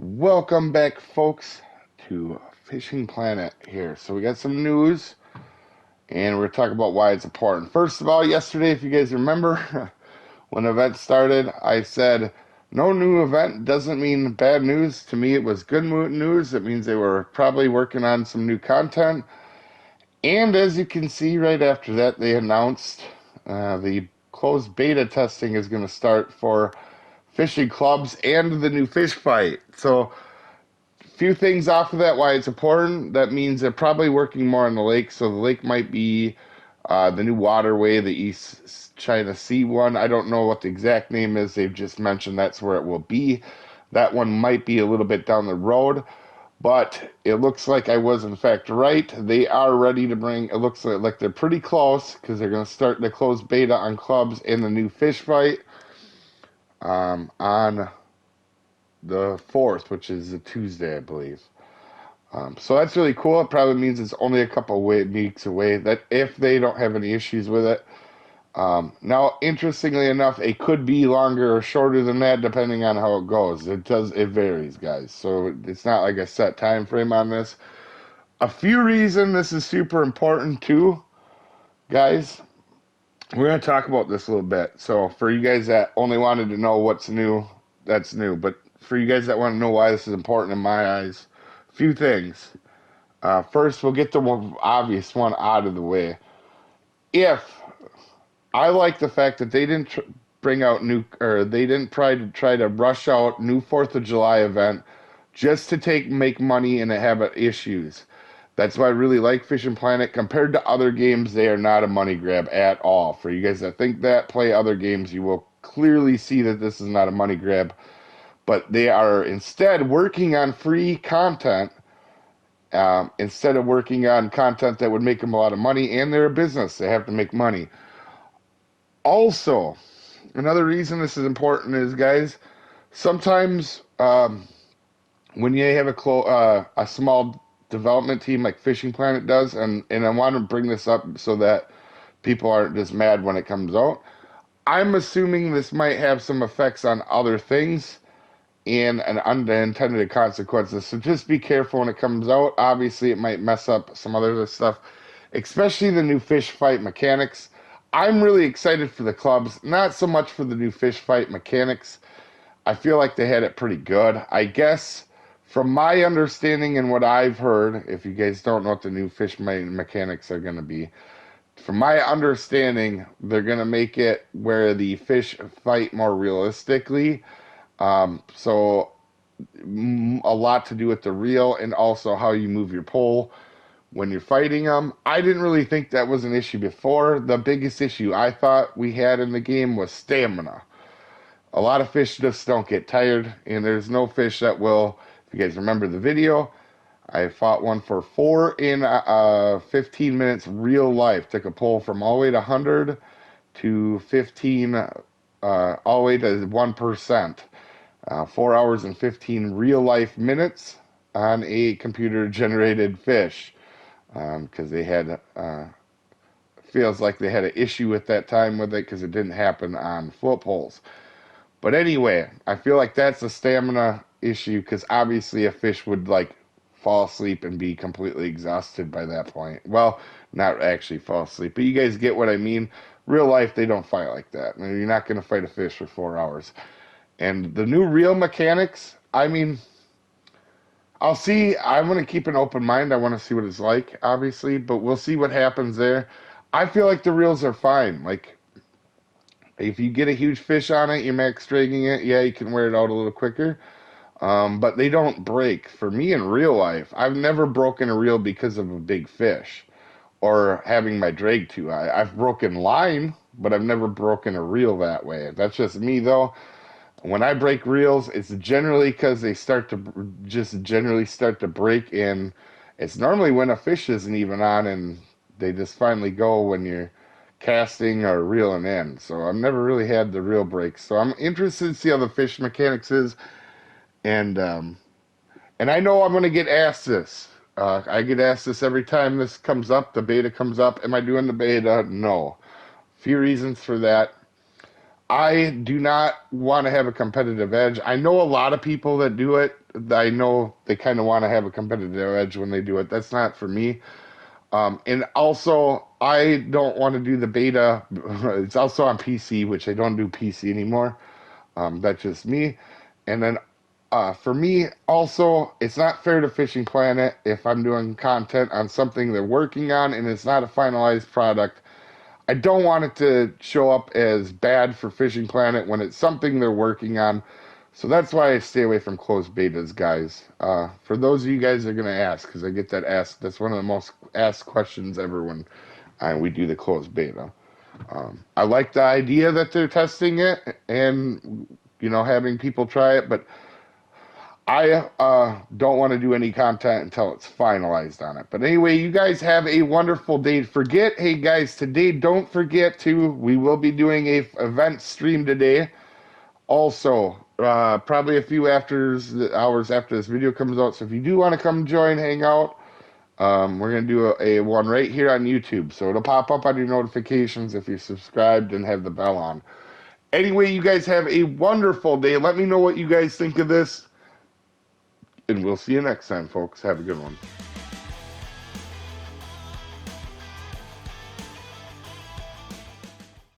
Welcome back, folks, to Fishing Planet here. So we got some news, and we're talking about why it's important. First of all, yesterday, if you guys remember, when the event started, I said no new event doesn't mean bad news. To me, it was good news. It means they were probably working on some new content. And as you can see right after that, they announced the closed beta testing is going to start for fishing clubs and the new fish fight. So few things off of that why it's important. That means they're probably working more on the lake. So the lake might be the new waterway, the East China Sea one. I don't know what the exact name is. They've just mentioned that's where it will be. That one might be a little bit down the road, but it looks like I was in fact right. They are ready to bring. It looks like they're pretty close because they're going to start the closed beta on clubs and the new fish fight on the 4th, which is a Tuesday, I believe. So that's really cool. It probably means it's only a couple weeks away. That if they don't have any issues with it. Now, interestingly enough, it could be longer or shorter than that, depending on how it goes. It varies, guys. So it's not like a set time frame on this. A few reasons this is super important too, guys. We're gonna talk about this a little bit. So for you guys that only wanted to know what's new, that's new. But for you guys that want to know why this is important in my eyes, a few things. First, we'll get the more obvious one out of the way. If I like the fact that they didn't bring out new, or they didn't try to rush out new Fourth of July event just to make money and to have issues. That's why I really like Fishing Planet. Compared to other games, they are not a money grab at all. For you guys that think that, play other games, you will clearly see that this is not a money grab. But they are instead working on free content instead of working on content that would make them a lot of money. And they're a business; they have to make money. Also, another reason this is important is, guys, sometimes when you have a small development team like Fishing Planet does, and I want to bring this up so that people aren't just mad when it comes out. I'm assuming this might have some effects on other things and unintended consequences. So just be careful when it comes out. Obviously, it might mess up some other stuff, especially the new fish fight mechanics. I'm really excited for the clubs, not so much for the new fish fight mechanics. I feel like they had it pretty good. I guess from my understanding and what I've heard, if you guys don't know what the new fish mechanics are going to be, from my understanding, they're going to make it where the fish fight more realistically. So a lot to do with the reel and also how you move your pole when you're fighting them. I didn't really think that was an issue before. The biggest issue I thought we had in the game was stamina. A lot of fish just don't get tired, and there's no fish that will. If you guys remember the video, I fought one for 4 in 15 minutes real life. Took a pole from all the way to 100 to 15, all the way to 1%. 4 hours and 15 real life minutes on a computer generated fish. Because they had, feels like they had an issue at that time with it because it didn't happen on float poles. But anyway, I feel like that's a stamina issue because obviously a fish would like fall asleep and be completely exhausted by that point. Well, not actually fall asleep, but you guys get what I mean. Real life, they don't fight like that. I mean, you're not going to fight a fish for 4 hours. And the new reel mechanics, I mean, I'll see. I'm going to keep an open mind. I want to see what it's like, obviously, but we'll see what happens there. I feel like the reels are fine. Like, if you get a huge fish on it, you're max dragging it, yeah, you can wear it out a little quicker. But they don't break. For me in real life, I've never broken a reel because of a big fish or having my drag too high. I've broken line, but I've never broken a reel that way. That's just me, though. When I break reels, it's generally because they generally start to break, and it's normally when a fish isn't even on, and they just finally go when you're casting or reeling in. So I've never really had the reel breaks. So I'm interested to see how the fish mechanics is, and I know I'm going to get asked this. I get asked this every time this comes up. The beta comes up. Am I doing the beta? No. Few reasons for that. I do not want to have a competitive edge. I know a lot of people that do it. I know they kind of want to have a competitive edge when they do it. That's not for me. And also, I don't want to do the beta. It's also on PC, which I don't do PC anymore. That's just me. And then for me, also, it's not fair to Fishing Planet if I'm doing content on something they're working on and it's not a finalized product. I don't want it to show up as bad for Fishing Planet when it's something they're working on. So that's why I stay away from closed betas, guys. For those of you guys that are going to ask, because I get that asked, that's one of the most asked questions ever when we do the closed beta. I like the idea that they're testing it and, having people try it, but I don't want to do any content until it's finalized on it. But anyway, you guys have a wonderful day. Hey guys, today don't forget we will be doing a event stream today. Also, probably a few hours after this video comes out. So if you do want to come join, hang out, we're going to do a one right here on YouTube. So it'll pop up on your notifications if you're subscribed and have the bell on. Anyway, you guys have a wonderful day. Let me know what you guys think of this. And we'll see you next time, folks. Have a good one.